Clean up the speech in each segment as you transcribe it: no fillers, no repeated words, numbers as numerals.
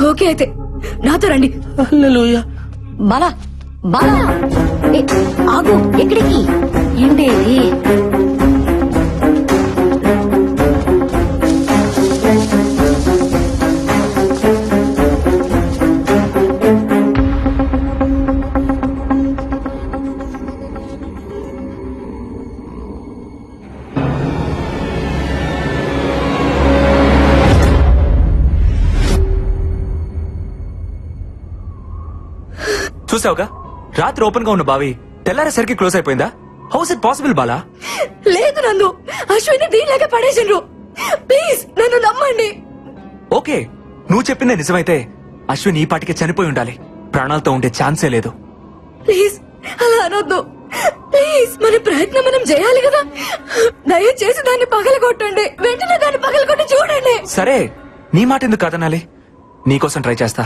Okay అయితే నాతో రండి. బాలా బాలా ఆగు, ఎక్కడికి? ఏంటేది? చూసావుగా, రాత్రి ఓపెన్ గా ఉన్న బావి తెల్లారేసరికి క్లోజ్ అయిపోయిందా? House it possible Bala? లేదు నన్ను అశ్విని దీనిలాగా పడేసిండ్రు. ప్లీజ్ నన్ను నమ్మండి. ఓకే, నువ్వు చెప్పిందే నిజమైతే అశ్విన్ ఈ పాటికి చనిపోయి ఉండాలి. ప్రాణాలతో ఉండే ఛాన్సే లేదు. ప్లీజ్ అలా అనొద్దు. ప్లీజ్ మన ప్రయత్నం మనం చేయాలి కదా. దయచేసి దాన్ని పగలగొట్టండి. వెంటనే దాన్ని పగలగొట్టి చూడండి. సరే, నీ మాట ఎందుకు కాదనాలి? నీకోసం ట్రై చేస్తా.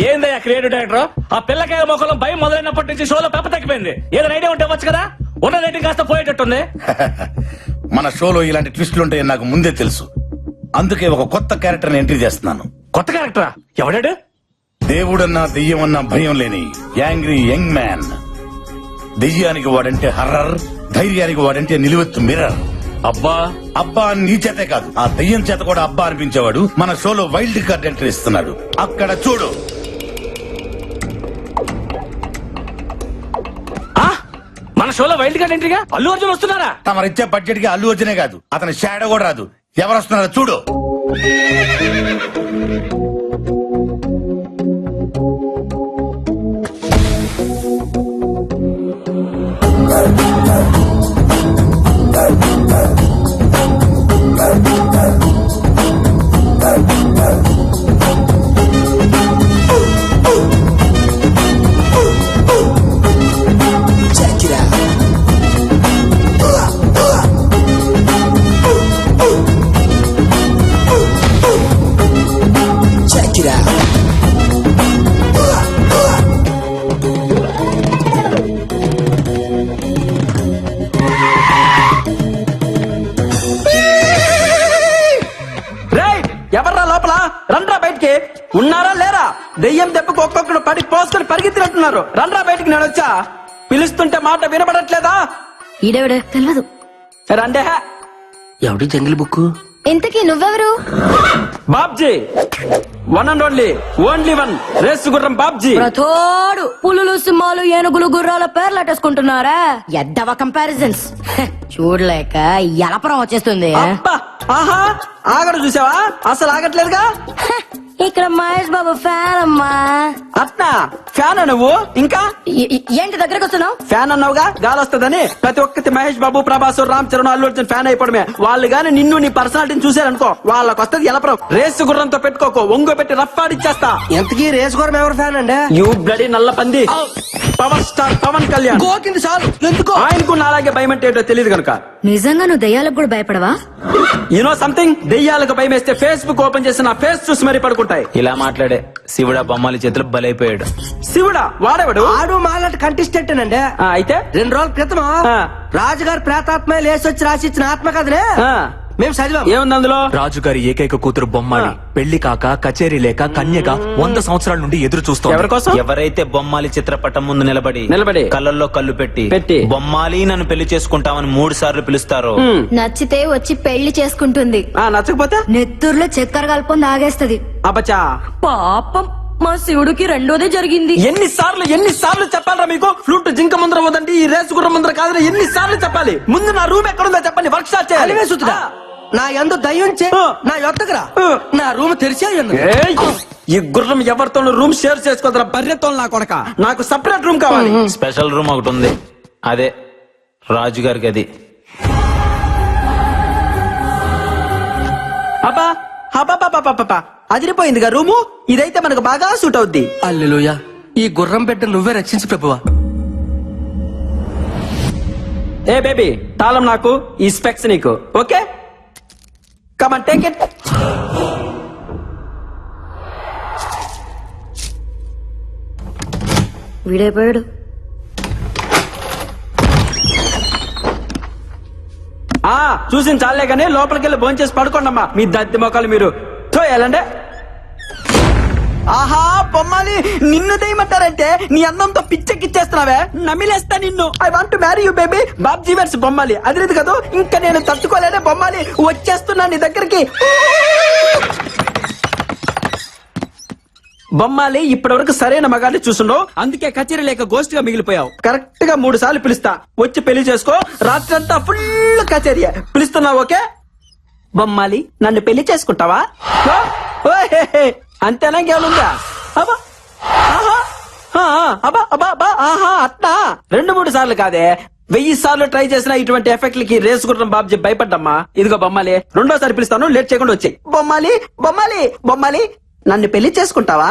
ఏందయ్యా క్రియేటివ్ డైరెక్టర్? ఆ పిల్లకాయ మొక్కలో భయం మొదలైనప్పటి నుంచి షోలో పెప్ప తగ్గిపోయింది. ఏదైనా ఐడియా ఉంటే వచ్చు కదా. ఉన్న రేటింగ్ కాస్త పోయేటట్టుంది. మన షోలో ఇలాంటి ట్విస్టులు ఉంటాయని నాకు ముందే తెలుసు. అందుకే ఒక కొత్త క్యారెక్టర్ ఎంట్రీ చేస్తున్నాను. కొత్త క్యారెక్టరా? ఎవడాడు? దేవుడన్నా దెయ్యమన్నా భయం లేని యాంగ్రీ యంగ్ మ్యాన్. దెయ్యానికి వాడంటే హర్రర్, ధైర్యానికి వాడంటే నిలువెత్తు మిర్రర్. అబ్బా అబ్బా నీ చేతే కాదు, ఆ దెయ్యం చేత కూడా అబ్బా అనిపించేవాడు మన షోలో వైల్డ్ కార్డ్ ఎంట్రీ ఇస్తున్నాడు. అక్కడ చూడు. మన షోలో వైల్డ్ కార్డ్ ఎంట్రీగా అల్లు అర్జున్ వస్తున్నారా? తమరిచ్చే బడ్జెట్ కి అల్లు అర్జునే కాదు, అతని షాడో కూడా రాదు. ఎవరు వస్తున్నారో చూడు. ఎవర్రా లోపల? రండ్రా బయటికి. ఉన్నారా లేరా? దెయ్యం దెబ్బకు ఒక్కొక్కడు పడి పోసుకొని పరిగెత్తినట్టున్నారు. రండ్రా బయటికి. నేను వచ్చా. పిలుస్తుంటే మాట వినబడట్లేదా? ఈడెవడే తెలియదు. రండే. ఎవడి జంగిల్ బుక్? ఇంతకీ నువ్వెవరు? Babji, one and only one race గుర్రం బాబ్జీ. ప్రతోడు పులులు సింహాలు ఏనుగులు గుర్రాల పేర్లు అట్టేసుకుంటున్నారా? ఎద్దవ కంపారిజన్స్ చూడలేక ఎలపరం వచ్చేస్తుంది. అబ్బా, ఆహా, ఆగడు చూసావా? అసలు ఆగట్లేదుగా. ఇక్కడ మహేష్ బాబు ఫ్యాన్ అమ్మా. అట్నా? ఫ్యాన్ నువ్వు? ఇంకా ఏంటి దగ్గరకు వస్తున్నావు? ఫ్యాన్ అన్నావుగా, గాలి వస్తుందని. ప్రతి ఒక్కటి మహేష్ బాబు, ప్రభాస్, రామ్ చరణ్, అల్లు అర్జున్ ఫ్యాన్ అయిపోవడమే. వాళ్ళు గాని నిన్ను నీ పర్సనాలిటీని చూసారనుకో, వాళ్ళకి వస్తుంది ఎలపరం. రేసు గుర్రంతో పెట్టుకోకో, ఒంగో పెట్టి రఫ్ ఆడిచ్చేస్తా. ఎంతకీ రేసు గుర్రం ఎవరు ఫ్యాన్ అండి? యూ బ్లడీ నల్ల పంది. Power star Pawan Kalyan. గోకింది చాలు. ఎందుకో ఆయనకు నాలాగే భయం అంటే ఏంటో తెలియదు కనుక. నిజంగా నువ్వు దయ్యాలకు కూడా భయపడవా? యూనో సంథింగ్, దెయ్యాలకు భయం వేస్తే ఫేస్బుక్ ఓపెన్ చేసి నా ఫేస్ చూసి మరీ పడుకుంటాయి. ఇలా మాట్లాడే శివుడా బొమ్మల చేతులు బలైపోయాడు. శివుడా? వాడేవాడు? ఆడు మాలాంటి కంటెస్టెంట్ అండి. అయితే 2 రోజుల క్రితం రాజుగారు ప్రేతాత్మ లేసొచ్చి రాసిచ్చిన ఆత్మ కథనే మేము చదివాం. ఏముంది అందులో? రాజుగారి ఏకైక కూతురు బొమ్మాలి పెళ్లి కాక కచేరీ లేక కన్యగా 100 సంవత్సరాల నుండి ఎదురు ఎవరి చూస్తోంది. కోసం? ఎవరైతే బొమ్మాలి చిత్రపటం ముందు నిలబడి కళ్ళల్లో కళ్ళు పెట్టి, పెట్టి బొమ్మాలి నన్ను పెళ్లి చేసుకుంటామని 3 సార్లు పిలుస్తారో నచ్చితే వచ్చి పెళ్లి చేసుకుంటుంది. నచ్చకపోతే నెత్తూరులో చక్కెర కలుపుకొని ఆగేస్తది. అబ్బచ్చా. పాపం మా శివుడికి రెండోదే జరిగింది. ఎన్నిసార్లు చెప్పాలరా మీకు? ఫ్లూట్ జింక ముందర వదండి, ఈ రేసు గుర్రం ముందర కాదని ఎన్నిసార్లు చెప్పాలి? ముందు నా రూమ్ ఎక్కడుందో చెప్పండి, వర్క్ స్టార్ట్ చేయాలి. అలివే సుతుడా, నా ఎందు దయ్యం చే నా యొద్దకురా. నా రూమ్ తెరిచే ఉన్నది. ఏయ్! ఈ గుర్రం ఎవరితోనూ రూమ్ షేర్ చేసుకోదరా బర్రెతో నా కొడక. నాకు సపరేట్ రూమ్ కావాలి. స్పెషల్ రూమ్ ఒకటి ఉంది, అదే రాజుగారికి. అది అబ్బా అబ్బా అదిరిపోయిందిగా రూము. ఇదైతే మనకు బాగా సూట్ అవుద్ది. అల్లెలుయా, ఈ గుర్రం బిడ్డ నువ్వే రక్షించు ప్రభువా. ఏ బేబీ, తాళం నాకు, ఈ స్పెక్స్ నీకు. Okay, come on take it. వీడైపోయాడు. చూసిన చాలే గానీ లోపలికి వెళ్ళి భోంచేసి పడుకోండమ్మా. మీ దత్తి మొక్కలు మీరు తోయాలంటే. ఆహా బొమ్మాలి, నిన్ను దేయమంటారంటే నీ అందంతో పిచ్చెక్కిచ్చేస్తున్నావే, నమిలేస్తా నిన్ను. I want to marry you baby. Babji వెర్స్ బొమ్మాలి, అదిలేదు కదా. ఇంకా నేను తట్టుకోలేనే బొమ్మాలి, వచ్చేస్తున్నా నీ దగ్గరికి. బొమ్మాలి, ఇప్పటి వరకు సరైన మగాన్ని చూసుండవు, అందుకే కచేరీ లేక గోస్ట్ గా మిగిలిపోయావు. కరెక్ట్ గా 3 సార్లు పిలుస్తా, వచ్చి పెళ్లి చేసుకో. రాత్రంతా ఫుల్ కచేరీ. పిలుస్తున్నావు ఓకే? బొమ్మాలి, నన్ను పెళ్లి చేసుకుంటావా? అంతేనా? ఇంకేముందా? అబ్బా ఆహా, అబ్బా అబ్బా అబ్బా ఆహా, అట్లా 2-3 సార్లు కాదే, 1000 సార్లు ట్రై చేసిన ఇటువంటి ఎఫెక్ట్లకి రేసు గుర్రం బాబ్జీ భయపడ్డమ్మా. ఇదిగో బొమ్మాలి, 2వ సారి పిలుస్తాను, లేట్ చేయకుండా వచ్చాయి. బొమ్మాలి బొమ్మాలి బొమ్మాలి, నన్ను పెళ్లి చేసుకుంటావా?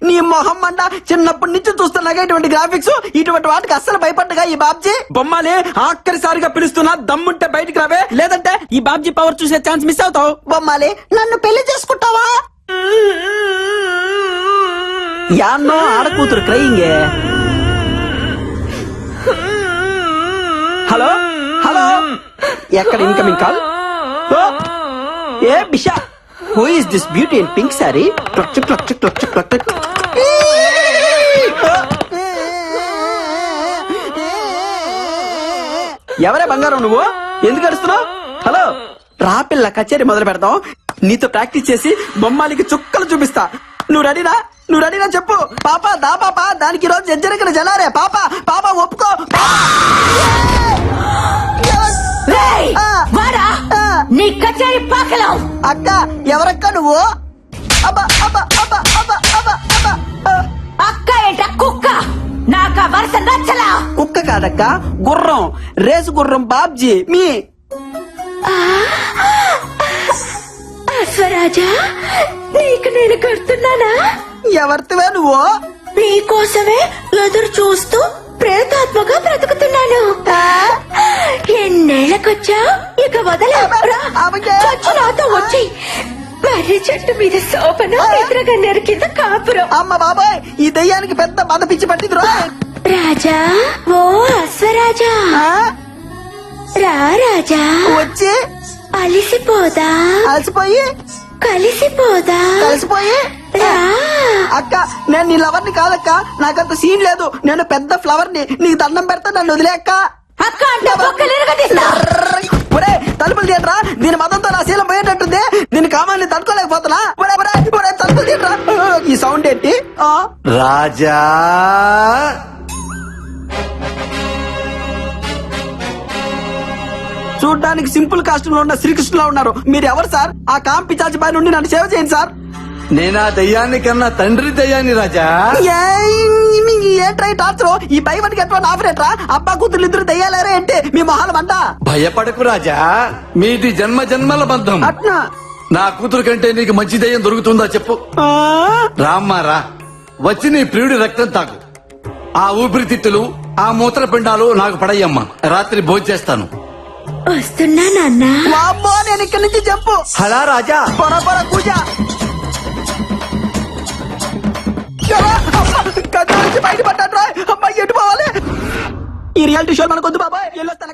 నీ మొహం మంట, చిన్నప్పటి నుంచి చూస్తున్నాగా ఇటువంటి గ్రాఫిక్స్. ఇటువంటి వాటికి అస్సలు భయపడ్డగా ఈ బాబ్జీ. బొమ్మాలి, ఆఖరిసారిగా పిలుస్తున్నా, దమ్ముంటే బయటికి రావే, లేదంటే ఈ బాబ్జీ పవర్ చూసే ఛాన్స్ మిస్ అవుతావు. బొమ్మాలి, నన్ను పెళ్లి చేసుకుంటావా? యాన్నో ఆడకూతురు క్రయింగే. హలో హలో, ఎక్కడ incoming call? A Bisha, who is this beauty in pink sorry? Clutch clutch clutch clutch. ఎవరే బంగారం నువ్వు? ఎందుకు అరుస్తున్నావు? హలో రా పిల్ల, కచేరీ మొదలు పెడతాం. నీతో ప్రాక్టీస్ చేసి బొమ్మాలికి చుక్కలు చూపిస్తా. నువ్వు రెడీనా? చెప్పు. పాప దా పాప, దానికి రోజు జజ్జరికన జలారే. పాప పాప ఒప్పుకో. నీ కచేరీ పాకలో. అక్క, ఎవరక్క నువ్వు? అబ్బా అబ్బా అబ్బా అబ్బా అబ్బా అబ్బా. అక్క ఏంట కుక్క? నాకు ఆ వరుస నచ్చలా. కుక్క కాదక్క, గుర్రం, రేసు గుర్రం బాబ్జీ. మీ అశ్వరాజా, నీకు నేను కడుతున్నానా? ఎవరితివే నువ్వు? నీకోసమే ఎదురు చూస్తూ ప్రేతాత్మగా బ్రతుకుతున్నాను. ఎన్నేళ్లకొచ్చా? ఇక వదలా. నాతో వచ్చి మర్రి చెట్టు మీద శోభన, ఎదురగన్నేరు కింద కాపురం. అమ్మ బాబాయ్, ఈ దయ్యానికి పెద్ద బాధ పిచ్చి పట్టింది. రాజా, ఓ అశ్వరాజా, రా రాజా, వచ్చి అలిసిపోదా? అలసిపోయి కలిసిపోయి రా. అక్క, నేను నీ లవర్ ని కాదక్క, నాకంత సీన్ లేదు. నేను పెద్ద ఫ్లవర్ ని, నీకు దండం పెడతా, నన్ను వదిలే అక్క. అక్క అంటే ఒరే తలుపులు తీయట్రా, దీని మతంతో నా శీలం పోయేటట్టుంది. దీని కామాన్ని తట్టుకోలేకపోతున్నా. తలుపులు తీయట్రా. ఈ సౌండ్ ఏంటి? రాజా, చూడ్డానికి సింపుల్ కాస్ట్యూమ్ లో ఉన్న శ్రీకృష్ణులా ఉన్నారు. మీరు ఎవరు సార్? ఆ కాంపి చాచి పై నుండి నన్ను సేవ చేయండి సార్. నేనా దయ్యాన్ని కన్నా తండ్రి దయ్యాన్ని రాజా. ఏంట్రా టార్చర్? ఈ by one get one offer ఏంట్రా? అబ్బా కూతురు ఇద్దరు దయ్యాలేరే అంటే మీ మొహాలు మంట. భయపడకు రాజా, మీది జన్మ జన్మల బంధం. అట్నా? నా కూతురు కంటే నీకు మంచి దయ్యం దొరుకుతుందా చెప్పు. రామ్మా రా, వచ్చి నీ ప్రియుడి రక్తం తాకు. ఆ ఊపిరితిత్తులు, ఆ మూత్రపిండాలు నాకు పడయ్యమ్మా. రాత్రి భోంచేస్తాను. వస్తున్నా నాన్న. వామ్మో, నేను ఇక్కడి నుంచి చెప్పు. హలా రాజా, పొర కూజ. బయటపడ్డా. అమ్మా ఎటు ఈ రియాలిటీ షో మనకొద్దు బాబాయ్. వెళ్ళొస్తానక్క.